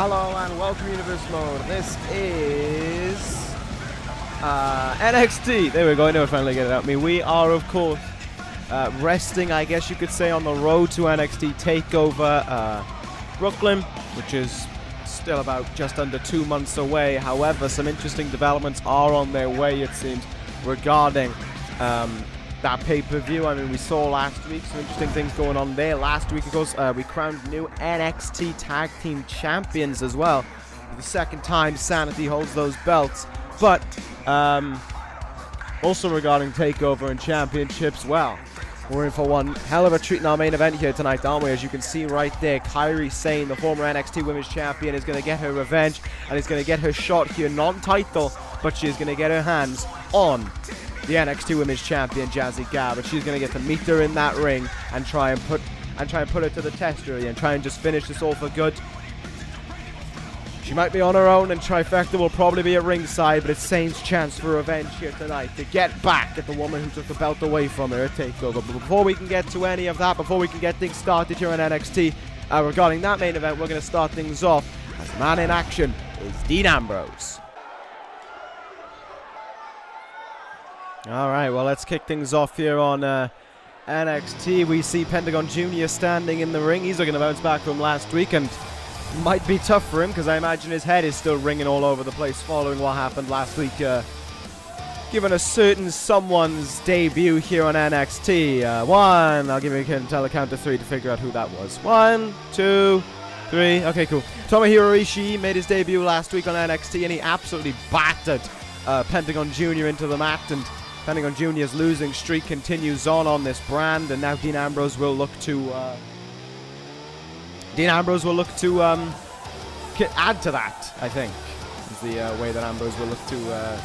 Hello and welcome to Universe Mode. This is NXT. There we go. I know I finally get it out of me. We are, of course, resting, I guess you could say, on the road to NXT TakeOver Brooklyn, which is still about just under 2 months away. However, some interesting developments are on their way, it seems, regarding that pay-per-view. I mean, we saw last week some interesting things going on there. Last week, of course, we crowned new NXT Tag Team Champions as well. For the second time, Sanity holds those belts. But also regarding TakeOver and Championships, well, we're in for one hell of a treat in our main event here tonight, aren't we? As you can see right there, Kairi Sane, the former NXT Women's Champion, is going to get her revenge and is going to get her shot here, non-title, but she is going to get her hands on the NXT Women's Champion, Jazzy Gabert. She's going to get to meet her in that ring and try and put her to the test, really, and try and just finish this all for good. She might be on her own, and Trifecta will probably be at ringside, but it's Sane's chance for revenge here tonight to get back at the woman who took the belt away from her at TakeOver. But before we can get to any of that, before we can get things started here on NXT, regarding that main event, we're going to start things off as the man in action is Dean Ambrose. Alright, well, let's kick things off here on NXT. We see Pentagon Jr. standing in the ring. He's looking to bounce back from last week, and might be tough for him because I imagine his head is still ringing all over the place following what happened last week. Given a certain someone's debut here on NXT. I'll give you a count to 3 to figure out who that was. 1, 2, 3. Okay, cool. Hiroshi made his debut last week on NXT, and he absolutely battered Pentagon Jr. into the mat, and Pentagon Jr.'s losing streak continues on this brand, and now Dean Ambrose will look to add to that, I think, is the way that Ambrose will look to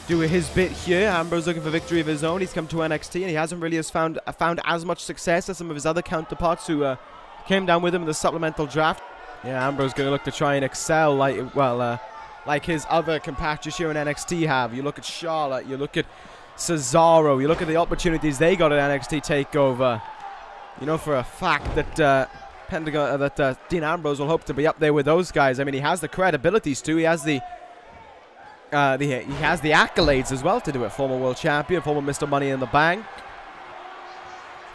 do his bit here. Ambrose looking for victory of his own. He's come to NXT, and he hasn't really found as much success as some of his other counterparts who came down with him in the supplemental draft. Yeah, Ambrose going to look to try and excel like his other compatriots here in NXT have. You look at Charlotte, you look at Cesaro, you look at the opportunities they got at NXT TakeOver. You know for a fact that Dean Ambrose will hope to be up there with those guys. I mean, he has the credibilities too. He has the accolades as well to do it. Former world champion, former Mr. Money in the Bank,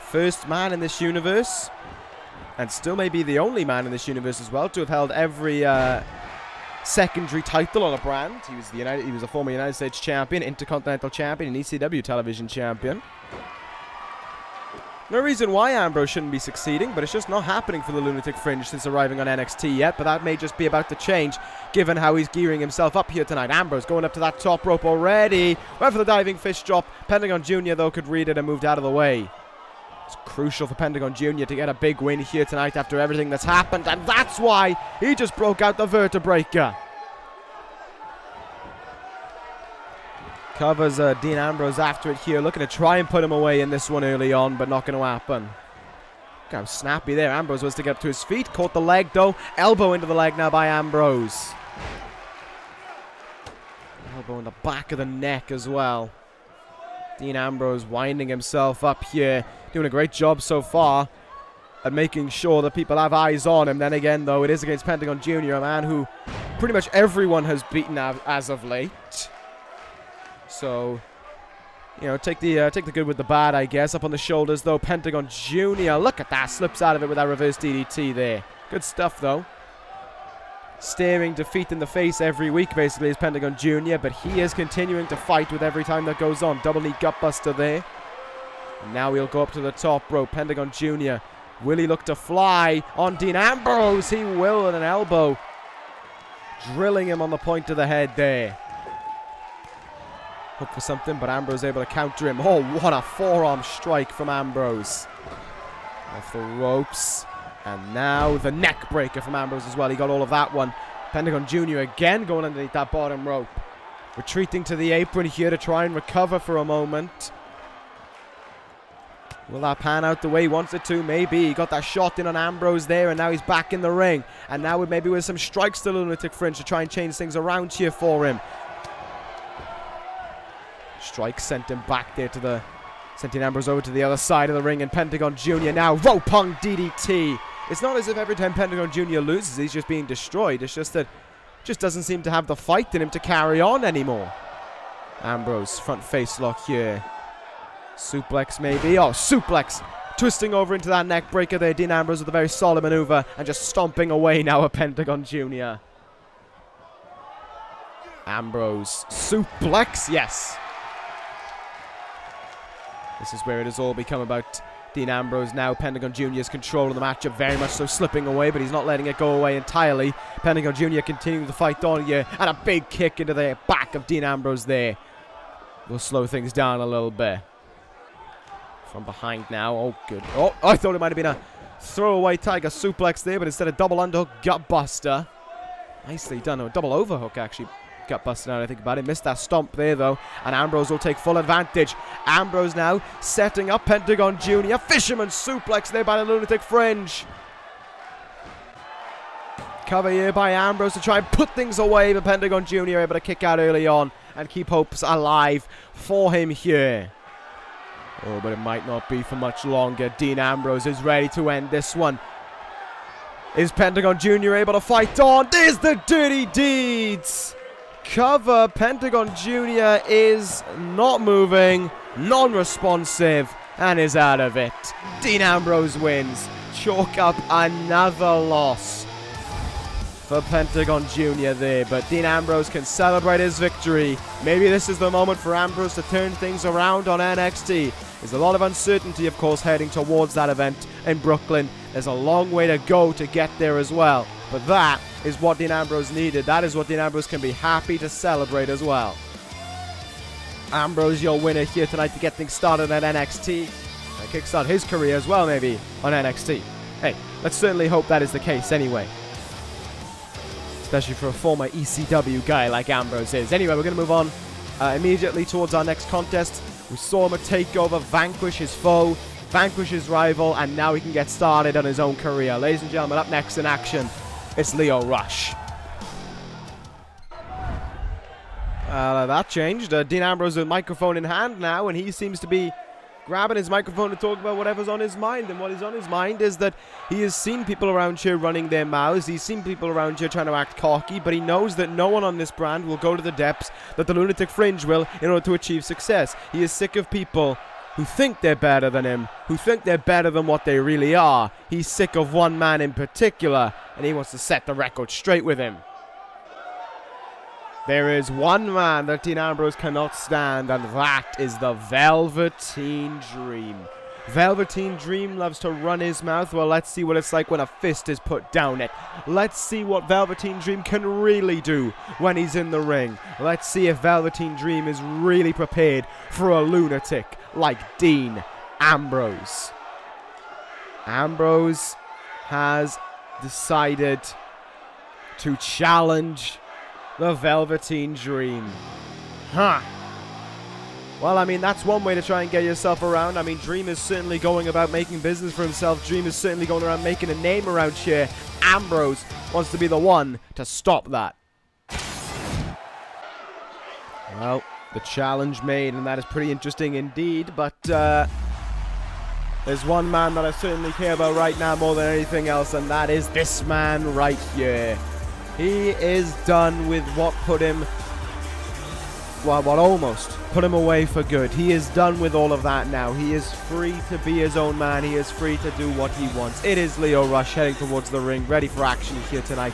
first man in this universe, and still may be the only man in this universe as well to have held every secondary title on a brand. He was a former United States champion, Intercontinental champion, and ECW television champion. No reason why Ambrose shouldn't be succeeding, but it's just not happening for the Lunatic Fringe since arriving on NXT yet, but that may just be about to change, given how he's gearing himself up here tonight. Ambrose going up to that top rope already. Went for the diving fish drop. Pentagon Jr., though, could read it and moved out of the way. It's crucial for Pentagon Jr. to get a big win here tonight after everything that's happened, and that's why he just broke out the Vertebreaker. Covers Dean Ambrose after it here, looking to try and put him away in this one early on, but not going to happen. Look how snappy there. Ambrose was to get up to his feet, caught the leg though. Elbow into the leg now by Ambrose. Elbow in the back of the neck as well. Dean Ambrose winding himself up here, doing a great job so far at making sure that people have eyes on him. Then again, though, it is against Pentagon Jr., a man who pretty much everyone has beaten as of late. So, you know, take the good with the bad, I guess. Up on the shoulders, though, Pentagon Jr. Look at that, slips out of it with that reverse DDT there. Good stuff, though. Staring defeat in the face every week, basically, is Pentagon Jr., but he is continuing to fight with every time that goes on. Double knee gutbuster there. And now he'll go up to the top rope. Pentagon Jr. Will he look to fly on Dean Ambrose? He will with an elbow. Drilling him on the point of the head there. Hook for something, but Ambrose able to counter him. Oh, what a forearm strike from Ambrose. Off the ropes. And now the neck breaker from Ambrose as well. He got all of that one. Pentagon Jr. again going underneath that bottom rope. Retreating to the apron here to try and recover for a moment. Will that pan out the way he wants it to? Maybe. He got that shot in on Ambrose there, and now he's back in the ring. And now maybe with some strikes to the Lunatic Fringe to try and change things around here for him. Strike sent him back there to sent Ambrose over to the other side of the ring, and Pentagon Jr. now rope hung DDT It's not as if every time Pentagon Jr. loses, he's just being destroyed. It's just that just doesn't seem to have the fight in him to carry on anymore. Ambrose, front face lock here. Suplex maybe. Oh, suplex. Twisting over into that neck breaker there. Dean Ambrose with a very solid maneuver and just stomping away now at Pentagon Jr. Ambrose. Suplex. Yes. This is where it has all become about Dean Ambrose now. Pentagon Jr.'s control of the matchup, very much so slipping away, but he's not letting it go away entirely. Pentagon Jr. continuing to fight on here, and a big kick into the back of Dean Ambrose there. We'll slow things down a little bit. From behind now. Oh, good. Oh, I thought it might have been a throwaway tiger suplex there, but instead a double underhook gut buster. Nicely done. A double overhook, actually. Gut buster now, I think about it. Missed that stomp there, though. And Ambrose will take full advantage. Ambrose now setting up Pentagon Jr. Fisherman suplex there by the Lunatic Fringe. Cover here by Ambrose to try and put things away, but Pentagon Jr. able to kick out early on and keep hopes alive for him here. Oh, but it might not be for much longer. Dean Ambrose is ready to end this one. Is Pentagon Jr. able to fight on? There's the Dirty Deeds! Cover. Pentagon Jr. is not moving, non-responsive, and is out of it. Dean Ambrose wins. Chalk up another loss for Pentagon Jr. there, but Dean Ambrose can celebrate his victory. Maybe this is the moment for Ambrose to turn things around on NXT. There's a lot of uncertainty, of course, heading towards that event in Brooklyn. There's a long way to go to get there as well, but that is what Dean Ambrose needed. That is what Dean Ambrose can be happy to celebrate as well. Ambrose, your winner here tonight to get things started at NXT. And kickstart his career as well, maybe, on NXT. Hey, let's certainly hope that is the case anyway. Especially for a former ECW guy like Ambrose is. Anyway, we're going to move on immediately towards our next contest. We saw him a takeover, vanquish his foe, vanquish his rival, and now he can get started on his own career. Ladies and gentlemen, up next in action, it's Lio Rush. That changed. Dean Ambrose with a microphone in hand now, and he seems to be grabbing his microphone to talk about whatever's on his mind. And what is on his mind is that he has seen people around here running their mouths. He's seen people around here trying to act cocky, but he knows that no one on this brand will go to the depths that the Lunatic Fringe will in order to achieve success. He is sick of people who think they're better than him, who think they're better than what they really are. He's sick of one man in particular, and he wants to set the record straight with him. There is one man that Dean Ambrose cannot stand, and that is the Velveteen Dream. Velveteen Dream loves to run his mouth. Well, let's see what it's like when a fist is put down it. Let's see what Velveteen Dream can really do when he's in the ring. Let's see if Velveteen Dream is really prepared for a lunatic like Dean Ambrose. Ambrose has decided to challenge the Velveteen Dream. Huh. Well, I mean, that's one way to try and get yourself around. I mean, Dream is certainly going about making business for himself. Dream is certainly going around making a name around here. Ambrose wants to be the one to stop that. Well, the challenge made, and that is pretty interesting indeed. But there's one man that I certainly care about right now more than anything else, and that is this man right here. He is done with what put him, well, what almost put him away for good. He is done with all of that now. He is free to be his own man. He is free to do what he wants. It is Lio Rush heading towards the ring, ready for action here tonight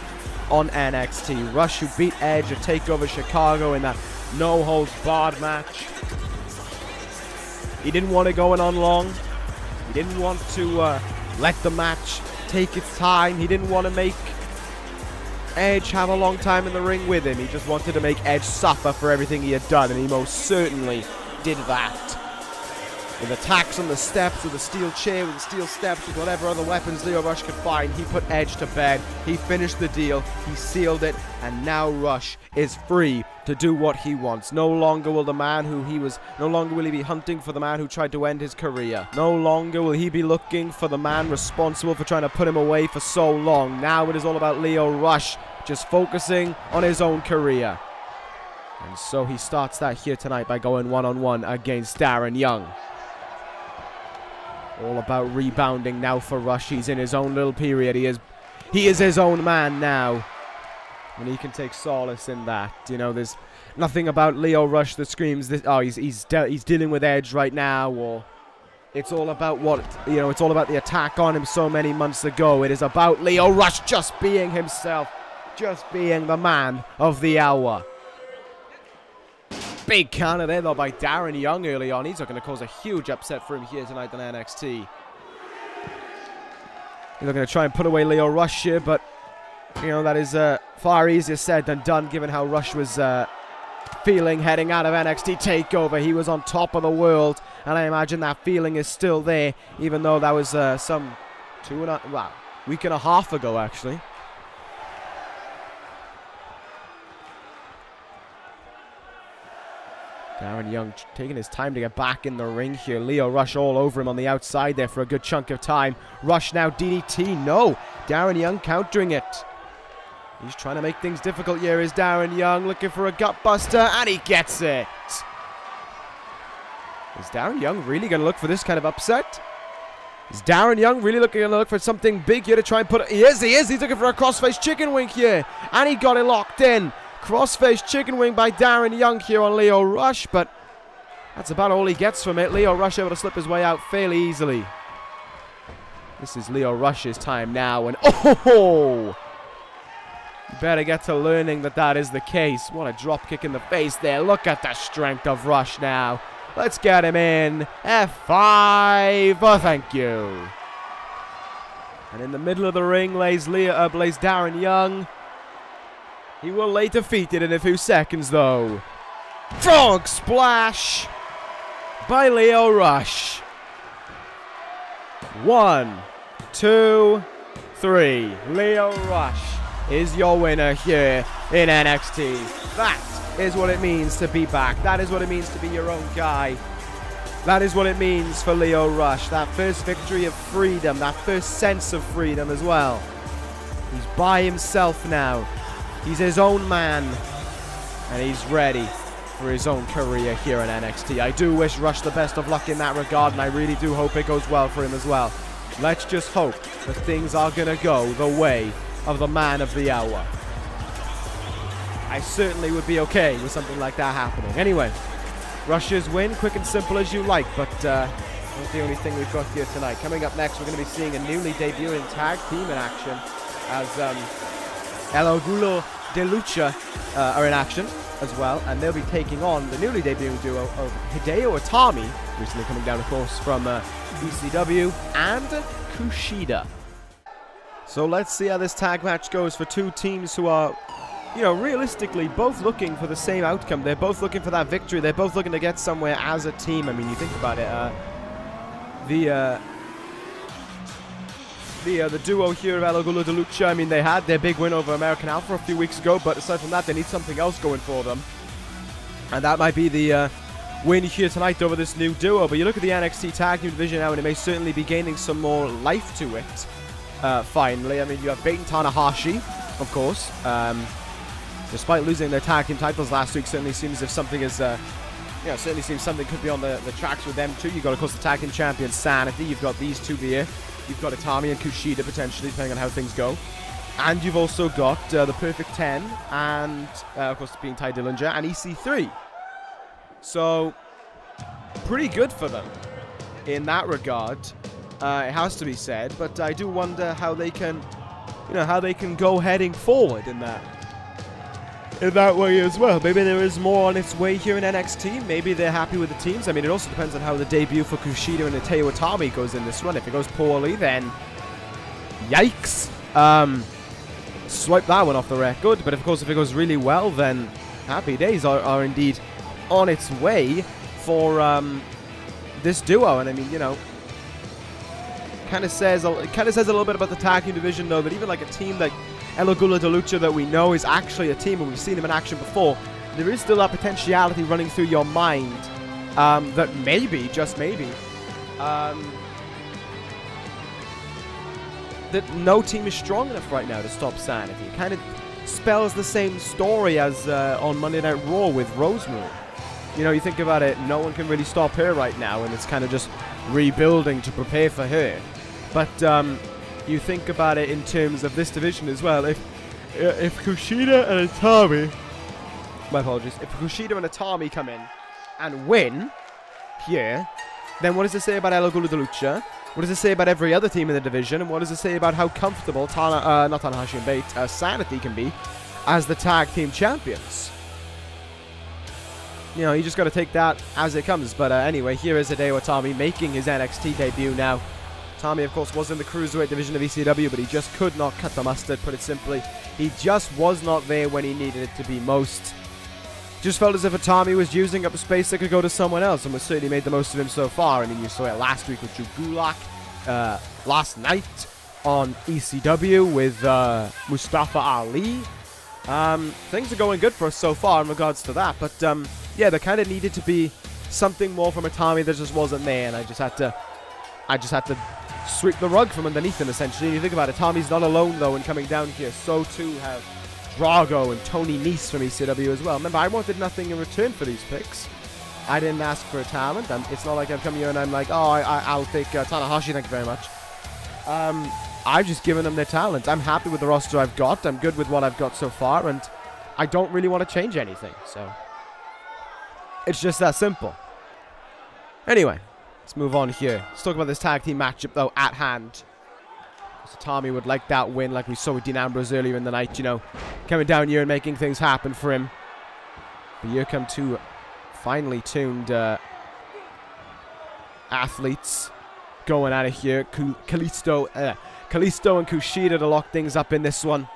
on NXT. Rush, who beat Edge at TakeOver Chicago in that no-holds-barred match. He didn't want to go in on long. He didn't want to let the match take its time. He didn't want to make Edge have a long time in the ring with him. He just wanted to make Edge suffer for everything he had done, and he most certainly did that. With attacks on the steps, with a steel chair, with the steel steps, with whatever other weapons Lio Rush could find, he put Edge to bed. He finished the deal, he sealed it, and now Rush is free to do what he wants. No longer will he be hunting for the man who tried to end his career. No longer will he be looking for the man responsible for trying to put him away for so long. Now it is all about Lio Rush, just focusing on his own career. And so he starts that here tonight by going one-on-one against Darren Young. All about rebounding now for Rush. He's in his own little period. He is his own man now. And he can take solace in that. You know, there's nothing about Lio Rush that screams this, oh, he's dealing with edge right now, or it's all about what, you know, it's all about the attack on him so many months ago. It is about Lio Rush just being himself, just being the man of the hour. Big counter there, though, by Darren Young early on. He's looking to cause a huge upset for him here tonight on NXT. He's looking to try and put away Lio Rush here, but, you know, that is far easier said than done, given how Rush was feeling heading out of NXT TakeOver. He was on top of the world, and I imagine that feeling is still there, even though that was some week and a half ago, actually. Darren Young taking his time to get back in the ring here. Lio Rush all over him on the outside there for a good chunk of time. Rush now DDT. No. Darren Young countering it. He's trying to make things difficult here. Is Darren Young looking for a gut buster, and he gets it. Is Darren Young really going to look for this kind of upset? Is Darren Young really looking to look for something big here to try and put it? He is. He's looking for a crossface chicken wing here, and he got it locked in. Crossface chicken wing by Darren Young here on Lio Rush, but that's about all he gets from it. Lio Rush able to slip his way out fairly easily. This is Lio Rush's time now, and oh! You better get to learning that that is the case. What a drop kick in the face there. Look at the strength of Rush now. Let's get him in. F5. Oh, thank you. And in the middle of the ring lays Darren Young. He will lay defeated in a few seconds, though. Frog splash by Lio Rush. 1, 2, 3. Lio Rush is your winner here in NXT. That is what it means to be back. That is what it means to be your own guy. That is what it means for Lio Rush. That first victory of freedom, that first sense of freedom as well. He's by himself now. He's his own man, and he's ready for his own career here in NXT. I do wish Rush the best of luck in that regard, and I really do hope it goes well for him as well. Let's just hope that things are going to go the way of the man of the hour. I certainly would be okay with something like that happening. Anyway, Rush's win, quick and simple as you like, but not the only thing we've got here tonight. Coming up next, we're going to be seeing a newly debuting tag team in action as Orgullo de Lucha are in action as well, and they'll be taking on the newly debuting duo of Hideo Itami, recently coming down, of course, from ECW, and KUSHIDA. So let's see how this tag match goes for two teams who are, you know, realistically both looking for the same outcome. They're both looking for that victory. They're both looking to get somewhere as a team. I mean, you think about it, the duo here of Orgullo de Lucha, I mean, they had their big win over American Alpha a few weeks ago, but aside from that, they need something else going for them. And that might be the win here tonight over this new duo. But you look at the NXT Tag Team division now, and it may certainly be gaining some more life to it, finally. I mean, you have Bate and Tanahashi, of course. Despite losing their tag team titles last week, certainly seems as if something is, certainly seems something could be on the tracks with them too. You've got, of course, the tag team champion Sane. You've got these two here. You've got Itami and KUSHIDA potentially, depending on how things go. And you've also got the Perfect 10 and, of course, being Ty Dillinger and EC3. So, pretty good for them in that regard. It has to be said, but I do wonder how they can, how they can go heading forward in that way as well. Maybe there is more on its way here in NXT. Maybe they're happy with the teams. I mean, it also depends on how the debut for KUSHIDA and Hideo Itami goes in this run. If it goes poorly, then yikes. Swipe that one off the record. But of course, if it goes really well, then happy days are indeed on its way for this duo. And I mean, kind of says a little bit about the tag team division, though, that even like a team like Orgullo de Lucha that we know is actually a team, and we've seen them in action before, there is still that potentiality running through your mind that maybe, just maybe, that no team is strong enough right now to stop Sanity. It kind of spells the same story as on Monday Night Raw with Rosemary. You know, you think about it, no one can really stop her right now, and it's kind of just rebuilding to prepare for her. But you think about it in terms of this division as well. If KUSHIDA and Itami, my apologies, if KUSHIDA and Itami come in and win here, then what does it say about Orgullo de Lucha? What does it say about every other team in the division? And what does it say about how comfortable not Tanahashi and Bate, Sanity can be as the tag team champions? You know, you just got to take that as it comes. But anyway, here is Hideo Itami making his NXT debut now. Itami, of course, was in the Cruiserweight division of ECW, but he just could not cut the mustard, put it simply. He just was not there when he needed it to be most. Just felt as if Itami was using up a space that could go to someone else, and was certainly made the most of him so far. I mean, you saw it last week with Drew Gulak, last night on ECW with Mustafa Ali. Things are going good for us so far in regards to that, but yeah, there kind of needed to be something more from Itami that just wasn't there, and I just had to sweep the rug from underneath him, essentially. And you think about it, Itami's not alone though in coming down here. So too have Drago and Tony Nese from ECW as well. Remember, I wanted nothing in return for these picks. I didn't ask for a talent. It's not like I've come here and I'm like, oh, I'll take Tanahashi, thank you very much. I've just given them their talent. I'm happy with the roster I've got. I'm good with what I've got so far, and I don't really want to change anything. So it's just that simple. Anyway, let's move on here. Let's talk about this tag team matchup, though, at hand. So Tommy would like that win, like we saw with Dean Ambrose earlier in the night, you know, coming down here and making things happen for him. But here come two finely tuned athletes going out of here. Kalisto and KUSHIDA to lock things up in this one.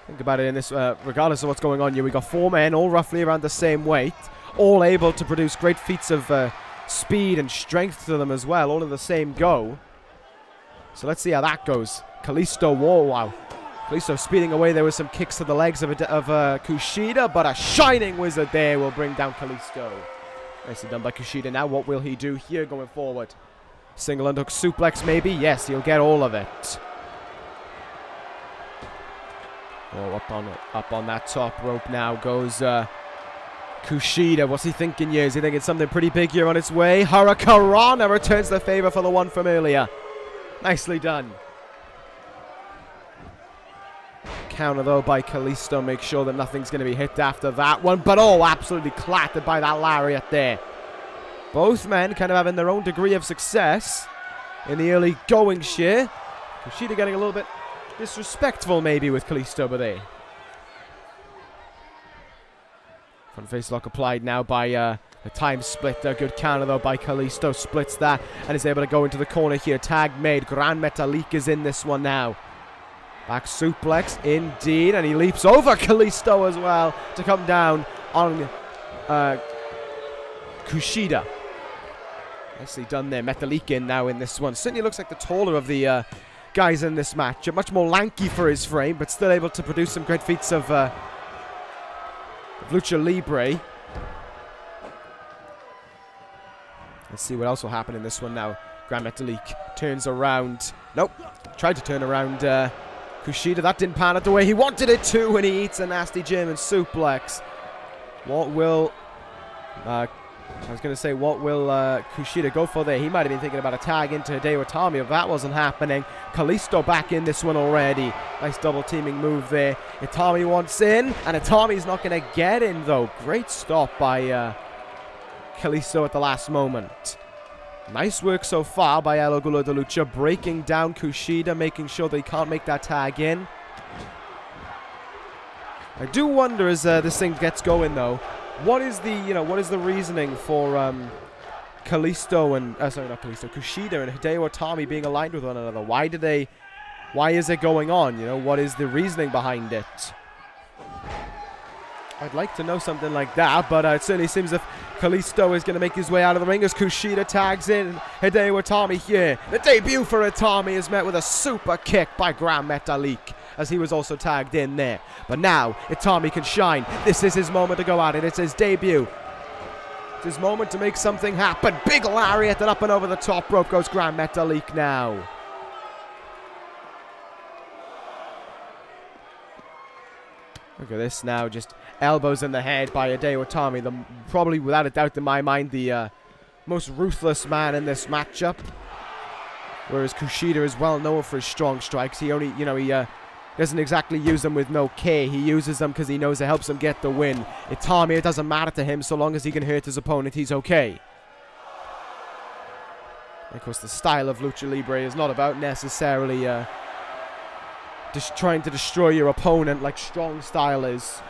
Think about it in this, regardless of what's going on here, we got four men, all roughly around the same weight, all able to produce great feats of speed and strength to them as well, all in the same go. So let's see how that goes. Kalisto, whoa, wow. Kalisto speeding away there with some kicks to the legs of KUSHIDA, but a shining wizard there will bring down Kalisto. Nicely done by KUSHIDA. Now what will he do here going forward? Single underhook suplex maybe? Yes, he'll get all of it. Oh, up on that top rope now goes KUSHIDA. What's he thinking here? Is he thinking something pretty big here on its way? Hurricanrana returns the favor for the one from earlier. Nicely done. Counter though by Kalisto. Make sure that nothing's going to be hit after that one. But oh, absolutely clattered by that lariat there. Both men kind of having their own degree of success in the early goings here. KUSHIDA getting a little bit disrespectful maybe with Kalisto, but there. Front face lock applied now by the time splitter. Good counter though by Kalisto. Splits that and is able to go into the corner here. Tag made. Grand Metalik is in this one now. Back suplex indeed. And he leaps over Kalisto as well to come down on KUSHIDA. Nicely done there. Metalik in now in this one. Certainly looks like the taller of the guys in this match. Much more lanky for his frame, but still able to produce some great feats of Lucha Libre. Let's see what else will happen in this one now. Grand Metalik turns around. Nope. Tried to turn around KUSHIDA. That didn't pan out the way he wanted it to, and he eats a nasty German suplex. What will... I was going to say, what will KUSHIDA go for there? He might have been thinking about a tag into Hideo Itami if that wasn't happening. Kalisto back in this one already. Nice double teaming move there. Itami wants in, and Itami's not going to get in though. Great stop by Kalisto at the last moment. Nice work so far by Orgullo de Lucha, breaking down KUSHIDA, making sure they can't make that tag in. I do wonder as this thing gets going though, what is the reasoning for Kalisto and sorry, not Kalisto, KUSHIDA and Hideo Itami being aligned with one another? Why is it going on? You know, what is the reasoning behind it? I'd like to know something like that, but it certainly seems if Kalisto is going to make his way out of the ring as KUSHIDA tags in Hideo Itami here. The debut for Itami is met with a super kick by Grand Metalik, as he was also tagged in there. But now, Itami can shine. This is his moment to go at it. It's his debut. It's his moment to make something happen. Big lariat and up and over the top rope goes Grand Metalik now. Look at this now, just elbows in the head by Hideo Itami. Probably, without a doubt in my mind, the most ruthless man in this matchup. Whereas Kushida is well known for his strong strikes. He only, he doesn't exactly use them with no K. He uses them because he knows it helps him get the win. Itami, it doesn't matter to him so long as he can hurt his opponent, he's okay. And of course, the style of Lucha Libre is not about necessarily just trying to destroy your opponent like strong style is.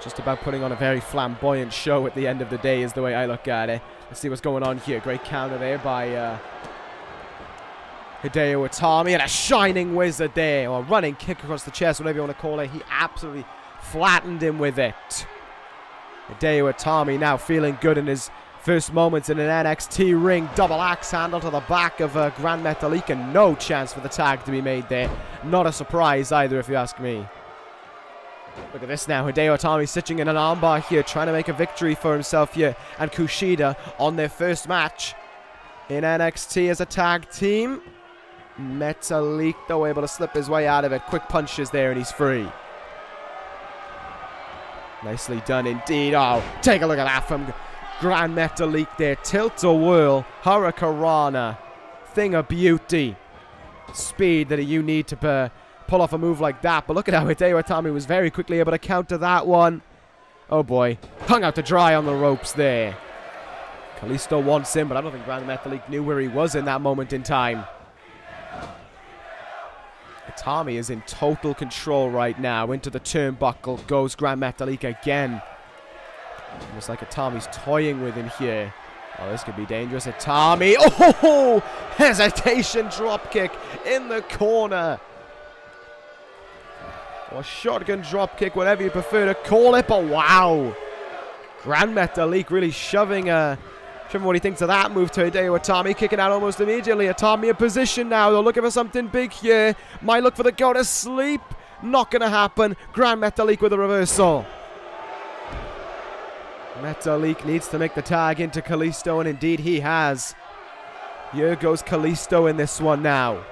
Just about putting on a very flamboyant show at the end of the day is the way I look at it. Let's see what's going on here. Great counter there by Hideo Itami, and a shining wizard there, or a running kick across the chest, whatever you want to call it. He absolutely flattened him with it. Hideo Itami now feeling good in his first moments in an NXT ring. Double axe handle to the back of Gran Metalik, and no chance for the tag to be made there. Not a surprise either, if you ask me. Look at this now. Hideo Itami sitting in an armbar here, trying to make a victory for himself here. And Kushida on their first match in NXT as a tag team. Metalik, though, able to slip his way out of it. Quick punches there, and he's free. Nicely done indeed. Oh, take a look at that from Gran Metalik there. Tilt-a-whirl, Hurricanrana. Thing of beauty. Speed that you need to pull off a move like that. But look at how Hideo Itami was very quickly able to counter that one. Oh boy. Hung out to dry on the ropes there. Kalisto wants him, but I don't think Gran Metalik knew where he was in that moment in time. Itami is in total control right now. Into the turnbuckle goes Gran Metalik again. Almost like Itami's toying with him here. Oh, this could be dangerous. Itami. Oh! Hesitation dropkick in the corner. Or shotgun dropkick, whatever you prefer to call it. But wow. Gran Metalik really shoving what he thinks of that move to Hideo Itami. Kicking out almost immediately. Itami in position now. They're looking for something big here. Might look for the go to sleep. Not going to happen. Gran Metalik with a reversal. Metalik needs to make the tag into Kalisto, and indeed he has. Here goes Kalisto in this one now.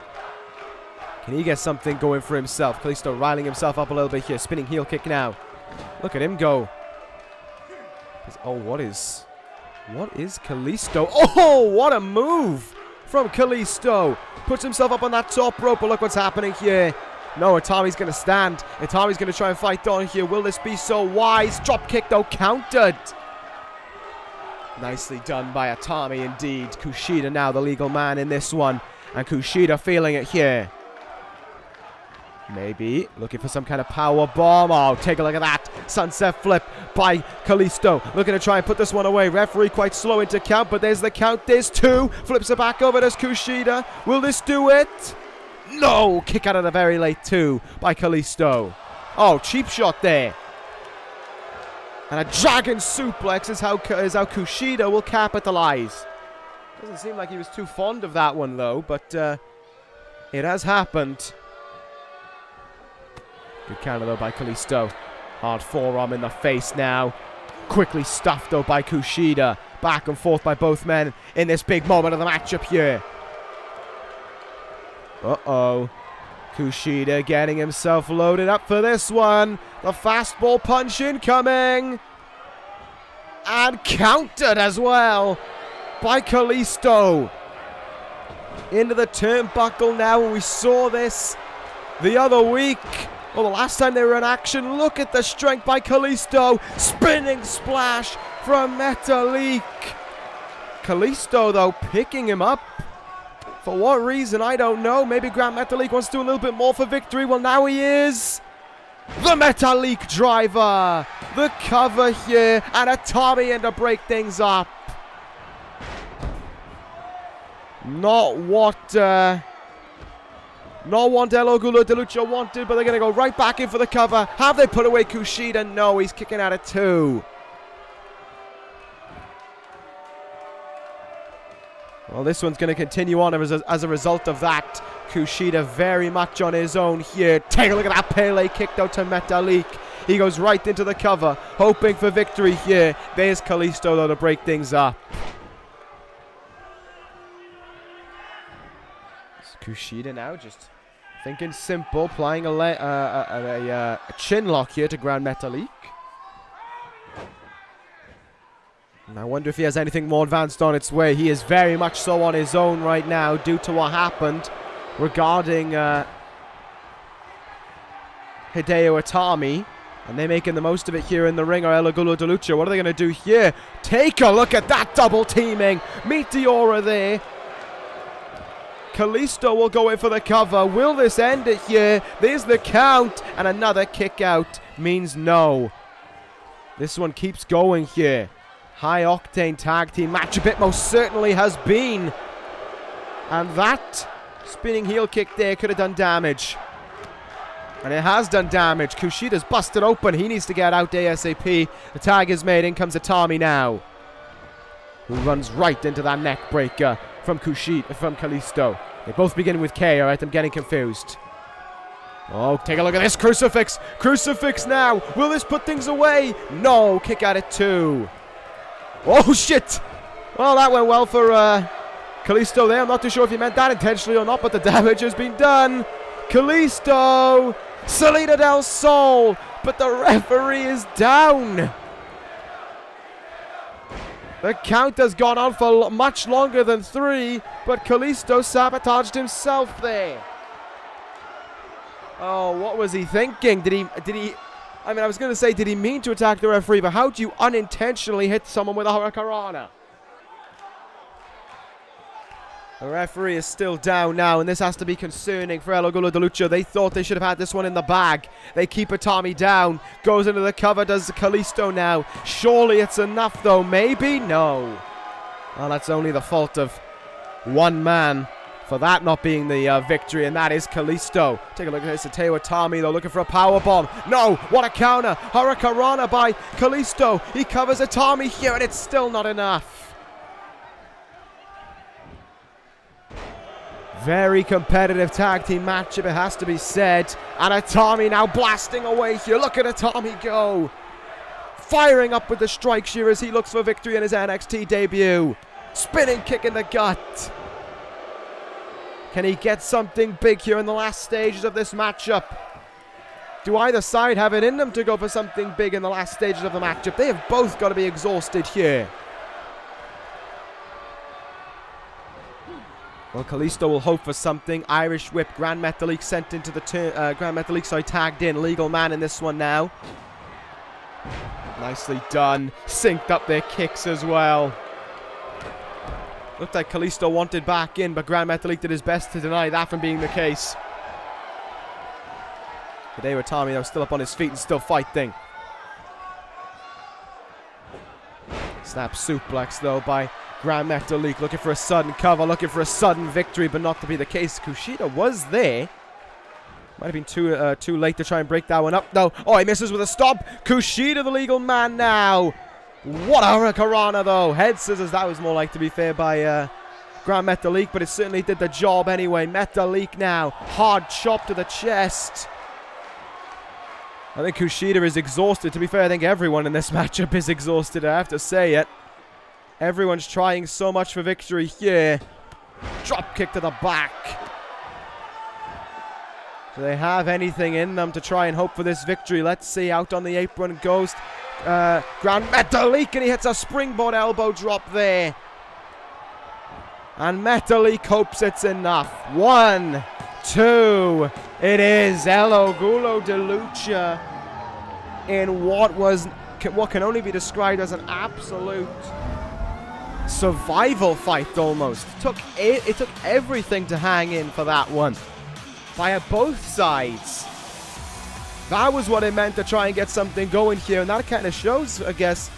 Can he get something going for himself? Kalisto riling himself up a little bit here. Spinning heel kick now. Look at him go. Oh, what is Kalisto? Oh, what a move from Kalisto. Puts himself up on that top rope, but look what's happening here. No, Itami's going to stand. Itami's going to try and fight on here. Will this be so wise? Drop kick, though, countered. Nicely done by Itami, indeed. Kushida now the legal man in this one. And Kushida feeling it here. Maybe looking for some kind of power bomb. Oh, take a look at that. Sunset flip by Kalisto. Looking to try and put this one away. Referee quite slow into count, but there's the count. There's two. Flips it back over to Kushida. Will this do it? No! Kick out of the very late two by Kalisto. Oh, cheap shot there. And a dragon suplex is how Kushida will capitalize. Doesn't seem like he was too fond of that one, though, but it has happened. Good counter, though, by Kalisto. Hard forearm in the face now. Quickly stuffed, though, by Kushida. Back and forth by both men in this big moment of the matchup here. Uh-oh. Kushida getting himself loaded up for this one. The fastball punch incoming. And countered as well by Kalisto. Into the turnbuckle now. We saw this the other week. Well, the last time they were in action. Look at the strength by Kalisto. Spinning splash from Metalik. Kalisto, though, picking him up. For what reason, I don't know. Maybe Gran Metalik wants to do a little bit more for victory. Well, now he is. The Metalik driver. The cover here. And Itami in to break things up. Not what El Orgullo de Lucha wanted, but they're going to go right back in for the cover. Have they put away Kushida? No, he's kicking out at two. Well, this one's going to continue on as a result of that. Kushida very much on his own here. Take a look at that Pele kick out to Metalik. He goes right into the cover, hoping for victory here. There's Kalisto, though, to break things up. Kushida now just Thinking simple, applying a chin lock here to Grand Metalik. And I wonder if he has anything more advanced on its way. He is very much so on his own right now due to what happened regarding Hideo Itami. And they're making the most of it here in the ring. Orgullo de Lucha. What are they going to do here? Take a look at that double teaming. Meteora there. Kalisto will go in for the cover. Will this end it here? There's the count. And another kick out means no. This one keeps going here. High octane tag team matchup it most certainly has been. And that spinning heel kick there could have done damage. And it has done damage. KUSHIDA's busted open. He needs to get out ASAP. The tag is made. In comes Itami now, who runs right into that neck breaker from Kalisto. They both begin with K. Alright, I'm getting confused. Oh, take a look at this. Crucifix. Crucifix now. Will this put things away? No. Kick out at 2. Oh, shit. Well, that went well for Kalisto there. I'm not too sure if he meant that intentionally or not, but the damage has been done. Kalisto. Salida del Sol. But the referee is down. The count has gone on for much longer than 3, but Kalisto sabotaged himself there. Oh, what was he thinking? Did he... I mean, I was going to say, did he mean to attack the referee? But how do you unintentionally hit someone with a hurricanrana? The referee is still down now, and this has to be concerning for Orgullo de Lucha. They thought they should have had this one in the bag. They keep Itami down. Goes into the cover, does Kalisto now. Surely it's enough, though. Maybe? No. Well, that's only the fault of one man for that not being the victory, and that is Kalisto. Take a look at this. Hideo Itami, though, looking for a powerbomb. No! What a counter! Hurricanrana by Kalisto. He covers Itami here, and it's still not enough. Very competitive tag team matchup, it has to be said. And Itami now blasting away here. Look at Itami go. Firing up with the strike shear as he looks for victory in his NXT debut. Spinning kick in the gut. Can he get something big here in the last stages of this matchup? Do either side have it in them to go for something big in the last stages of the matchup? They have both got to be exhausted here. Well, Kalisto will hope for something. Irish whip. Grand Metalik sent into the Grand Metalik, sorry, tagged in. Legal man in this one now. Nicely done. Synced up their kicks as well. Looked like Kalisto wanted back in, but Grand Metalik did his best to deny that from being the case. Hideo Itami, though, still up on his feet and still fighting. Snap suplex, though, by Grand Metalik, looking for a sudden cover, looking for a sudden victory, but not to be the case. KUSHIDA was there. Might have been too late to try and break that one up, though. Oh, he misses with a stop. KUSHIDA, the legal man now. What a hurricanrana, though. Head scissors, that was more like, to be fair, by Grand Metalik, but it certainly did the job anyway. Metalik now. Hard chop to the chest. I think KUSHIDA is exhausted. To be fair, I think everyone in this matchup is exhausted, I have to say it. Everyone's trying so much for victory here. Drop kick to the back. Do they have anything in them to try and hope for this victory? Let's see. Out on the apron goes Grand Metalik, and he hits a springboard elbow drop there. And Metalik hopes it's enough. 1, 2. It is Orgullo de Lucha in what can only be described as an absolute survival fight almost. It took everything to hang in for that one. By both sides. That was what it meant to try and get something going here, and that kind of shows, I guess,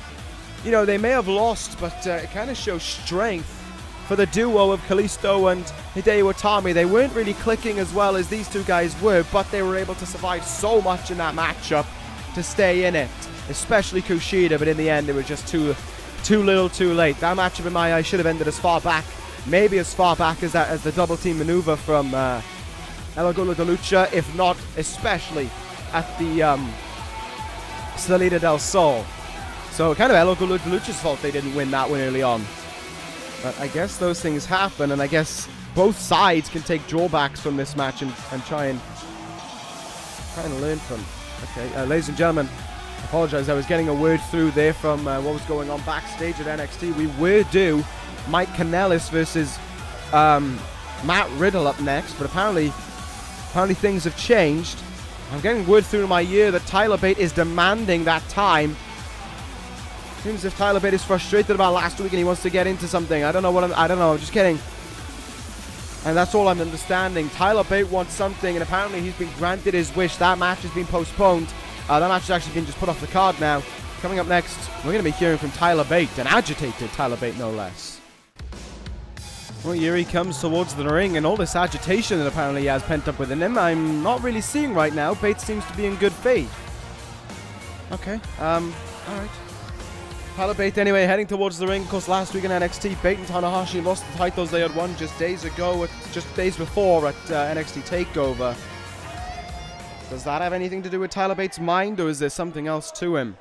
you know, they may have lost, but it kind of shows strength for the duo of Kalisto and Hideo Itami. They weren't really clicking as well as these two guys were, but they were able to survive so much in that matchup to stay in it, especially KUSHIDA, but in the end it was just too little too late. That matchup in my eyes should have ended as far back, maybe as far back as the double team maneuver from Orgullo de Lucha, if not especially at the Salida del Sol. So kind of Orgullo de Lucha's fault they didn't win that one early on. But I guess those things happen, and I guess both sides can take drawbacks from this match and try and learn from. Okay, ladies and gentlemen, I apologize. I was getting a word through there from what was going on backstage at NXT. We were due Mike Kanellis versus Matt Riddle up next, but apparently things have changed. I'm getting word through my ear that Tyler Bate is demanding that time. Seems as if Tyler Bate is frustrated about last week and he wants to get into something. I don't know. I'm just kidding. And that's all I'm understanding. Tyler Bate wants something, and apparently he's been granted his wish. That match has been postponed. That match has actually been just put off the card now. Coming up next, we're going to be hearing from Tyler Bate, an agitated Tyler Bate, no less. Well, here he comes towards the ring, and all this agitation that apparently he has pent up within him, I'm not really seeing right now. Bate seems to be in good faith. Okay, alright. Tyler Bate, anyway, heading towards the ring. Of course, last week in NXT, Bate and Tanahashi lost the titles they had won just days before at NXT TakeOver. Does that have anything to do with Tyler Bate's mind, or is there something else to him?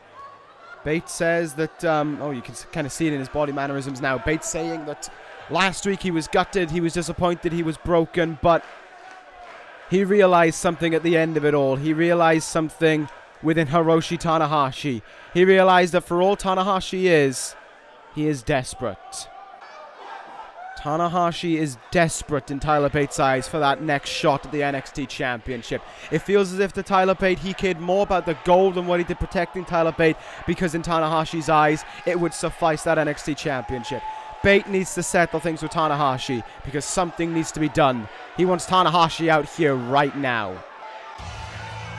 Bate says that, oh, you can kind of see it in his body mannerisms now. Bate saying that last week he was gutted, he was disappointed, he was broken, but he realized something at the end of it all. He realized something within Hiroshi Tanahashi. He realized that for all Tanahashi is, he is desperate. Tanahashi is desperate in Tyler Bate's eyes for that next shot at the NXT Championship. It feels as if to Tyler Bate, he cared more about the gold than what he did protecting Tyler Bate, because in Tanahashi's eyes, it would suffice that NXT Championship. Bate needs to settle things with Tanahashi, because something needs to be done. He wants Tanahashi out here right now.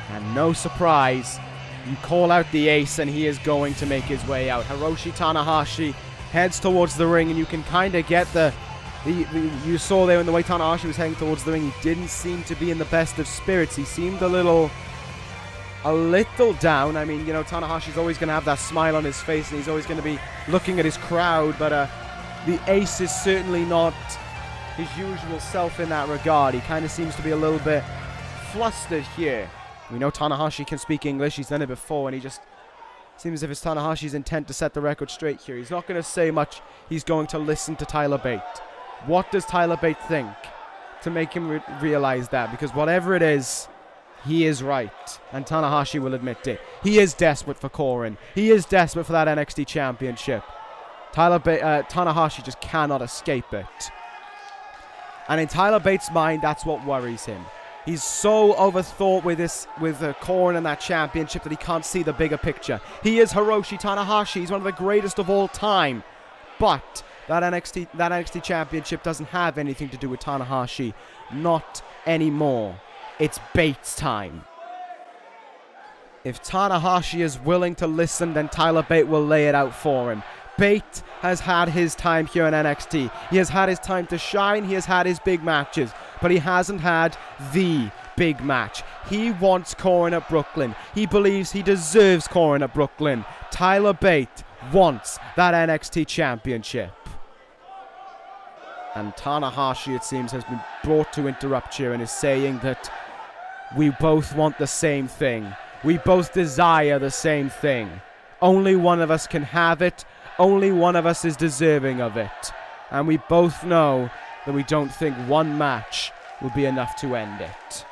And no surprise, you call out the ace and he is going to make his way out. Hiroshi Tanahashi heads towards the ring, and you can kind of get you saw there in the way Tanahashi was heading towards the ring, he didn't seem to be in the best of spirits. He seemed a little down. I mean, you know, Tanahashi's always going to have that smile on his face, and he's always going to be looking at his crowd, but the ace is certainly not his usual self in that regard. He kind of seems to be a little bit flustered here. We know Tanahashi can speak English. He's done it before, and he just seems as if it's Tanahashi's intent to set the record straight here. He's not going to say much. He's going to listen to Tyler Bate. What does Tyler Bate think to make him realize that? Because whatever it is, he is right, and Tanahashi will admit it. He is desperate for Corin. He is desperate for that NXT Championship. Tanahashi just cannot escape it. And in Tyler Bate's mind, that's what worries him. He's so overthought with Corin and that championship that he can't see the bigger picture. He is Hiroshi Tanahashi. He's one of the greatest of all time. But that NXT championship doesn't have anything to do with Tanahashi. Not anymore. It's Bate's time. If Tanahashi is willing to listen, then Tyler Bate will lay it out for him. Bate has had his time here in NXT. He has had his time to shine. He has had his big matches. But he hasn't had the big match. He wants Corin at Brooklyn. He believes he deserves Corin at Brooklyn. Tyler Bate wants that NXT championship. And Tanahashi, it seems, has been brought to interrupt here and is saying that we both want the same thing. We both desire the same thing. Only one of us can have it. Only one of us is deserving of it. And we both know that we don't think one match will be enough to end it.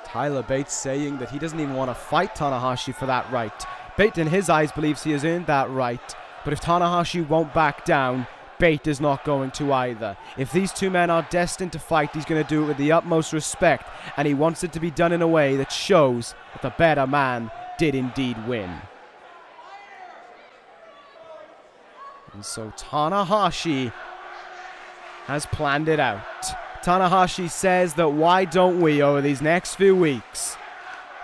Tyler Bate saying that he doesn't even want to fight Tanahashi for that right. Bate, in his eyes, believes he has earned that right. But if Tanahashi won't back down, Bate is not going to either. If these two men are destined to fight, he's going to do it with the utmost respect. And he wants it to be done in a way that shows that the better man did indeed win. And so Tanahashi has planned it out. Tanahashi says that why don't we, over these next few weeks,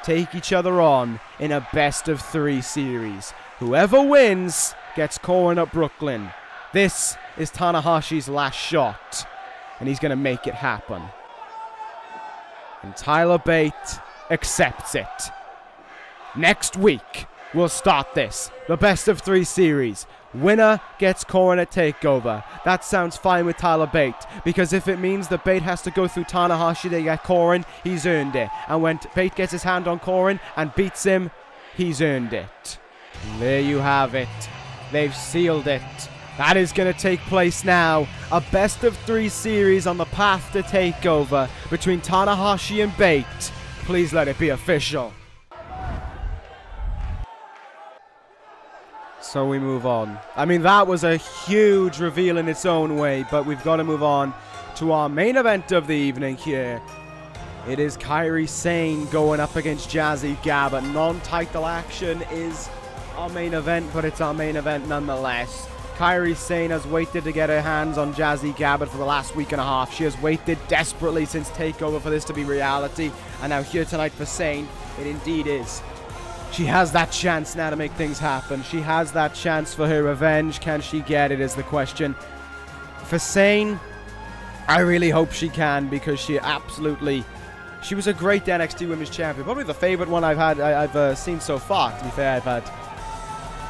take each other on in a best-of-3 series. Whoever wins gets Corin at Brooklyn. This is Tanahashi's last shot, and he's going to make it happen. And Tyler Bate accepts it. Next week, we'll start this. The best-of-3 series. Winner gets Corin at TakeOver. That sounds fine with Tyler Bate, because if it means that Bate has to go through Tanahashi to get Corin, he's earned it. And when Bate gets his hand on Corin and beats him, he's earned it. And there you have it. They've sealed it That is going to take place now. A best-of-3 series on the path to TakeOver between Tanahashi and Bate. Please let it be official. So we move on. I mean, that was a huge reveal in its own way, but we've got to move on to our main event of the evening here. It is Kairi Sane going up against Jazzy Gabert. Non-title action is our main event, but it's our main event nonetheless. Kairi Sane has waited to get her hands on Jazzy Gabert for the last week and a half. She has waited desperately since TakeOver for this to be reality. And now here tonight for Sane, it indeed is. She has that chance now to make things happen. She has that chance for her revenge. Can she get it is the question. For Sane, I really hope she can, because she was a great NXT Women's Champion. Probably the favorite one I've seen so far. To be fair, I've had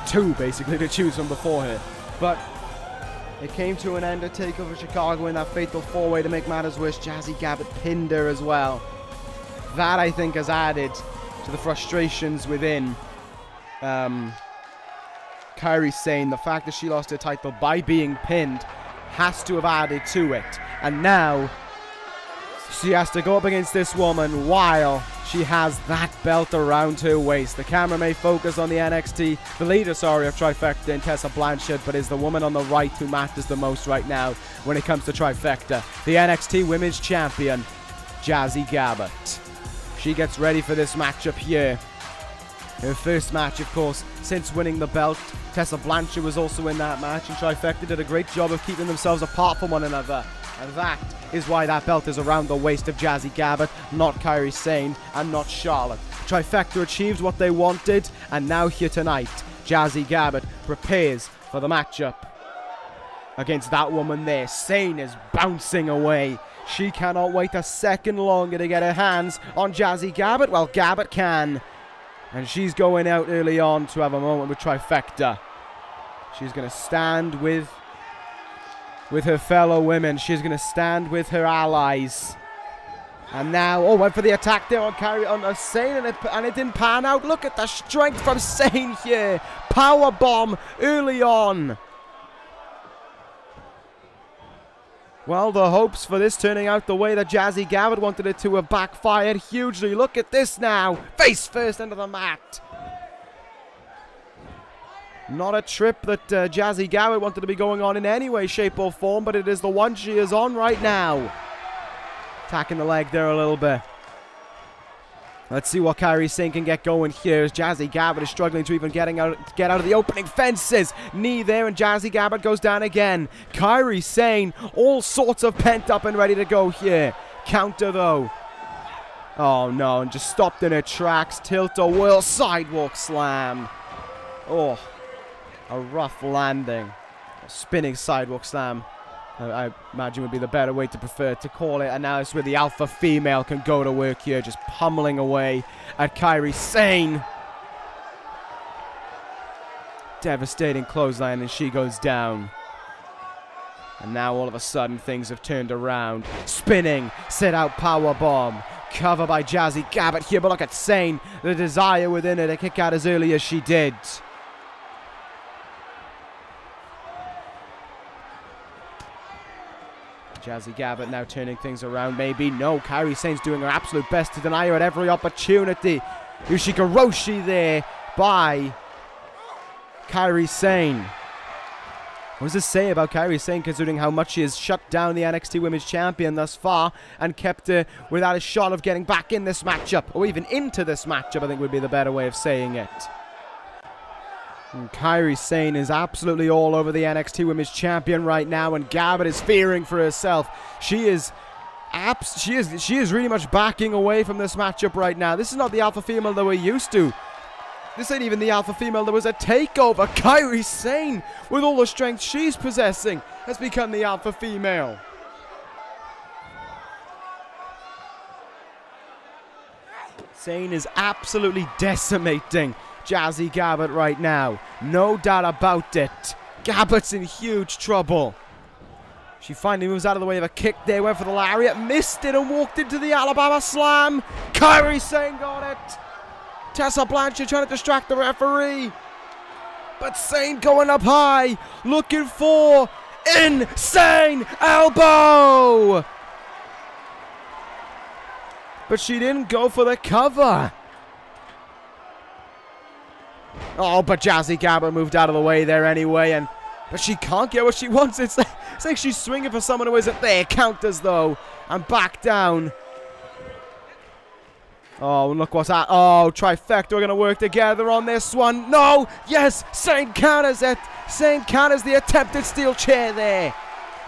2 basically to choose from before her. But it came to an end at TakeOver Chicago in that fatal 4-way to make matters worse. Jazzy Gabert pinned her as well. That, I think, has added to the frustrations within Kairi Sane. The fact that she lost her title by being pinned has to have added to it. And now she has to go up against this woman while she has that belt around her waist. The camera may focus on the leader of Trifecta and Tessa Blanchard, but is the woman on the right who matters the most right now when it comes to Trifecta. The NXT Women's Champion, Jazzy Gabert. She gets ready for this matchup here. Her first match, of course, since winning the belt. Tessa Blanchard was also in that match, and Trifecta did a great job of keeping themselves apart from one another. And that is why that belt is around the waist of Jazzy Gabert, not Kairi Sane, and not Charlotte. Trifecta achieved what they wanted, and now here tonight, Jazzy Gabert prepares for the matchup against that woman there. Sane is bouncing away. She cannot wait a second longer to get her hands on Jazzy Gabert. Well, Gabert can. And she's going out early on to have a moment with Trifecta. She's going to stand with her fellow women. She's going to stand with her allies. And now, went for the attack there on Sane, and it didn't pan out. Look at the strength from Sane here. Power bomb early on. Well, the hopes for this turning out the way that Jazzy Gabert wanted it to have backfired hugely. Look at this now. Face first into the mat. Not a trip that Jazzy Gabert wanted to be going on in any way, shape, or form, but it is the one she is on right now. Attacking the leg there a little bit. Let's see what Kairi Sane can get going here, as Jazzy Gabert is struggling to even get out of the opening fences. Knee there, and Jazzy Gabert goes down again. Kairi Sane, all sorts of pent up and ready to go here. Counter though. Oh no, and just stopped in her tracks. Tilt-a-whirl sidewalk slam. Oh, a rough landing. A spinning sidewalk slam, I imagine would be the better way to prefer to call it. And now it's where the alpha female can go to work here, just pummeling away at Kairi Sane. Devastating clothesline, and she goes down. And now all of a sudden things have turned around. Spinning, set out power bomb. Cover by Jazzy Gabert here, but look at Sane. The desire within her to kick out as early as she did. Jazzy Gabert now turning things around, maybe. No, Kairi Sane's doing her absolute best to deny her at every opportunity. Hiroshi there by Kairi Sane. What does this say about Kairi Sane, considering how much she has shut down the NXT Women's Champion thus far and kept her without a shot of getting back in this matchup, or even into this matchup, I think would be the better way of saying it. And Kairi Sane is absolutely all over the NXT Women's Champion right now, and Gabert is fearing for herself. She is really much backing away from this matchup right now. This is not the alpha female that we're used to. This ain't even the alpha female that was at TakeOver. Kairi Sane, with all the strength she's possessing, has become the alpha female. Sane is absolutely decimating Jazzy Gabert right now. No doubt about it. Gabert's in huge trouble. She finally moves out of the way of a kick there, went for the lariat, missed it and walked into the Alabama Slam. Kairi Sane got it. Tessa Blanchard trying to distract the referee. But Sane going up high, looking for insane elbow. But she didn't go for the cover. Oh, but Jazzy Gabert moved out of the way there anyway, but she can't get what she wants. It's like she's swinging for someone who isn't there. Counters though, and back down. Oh, look what's that. Oh, Trifecta are going to work together on this one. No, yes, Sane counters it. Sane counters the attempted steel chair there.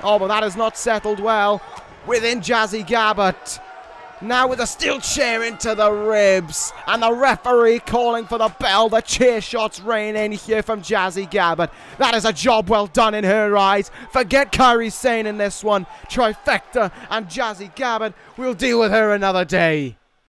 Oh, but that has not settled well within Jazzy Gabert. Now with a steel chair into the ribs. And the referee calling for the bell. The chair shots rain in here from Jazzy Gabert. That is a job well done in her eyes. Forget Kairi Sane in this one. Trifecta and Jazzy Gabert. We'll deal with her another day.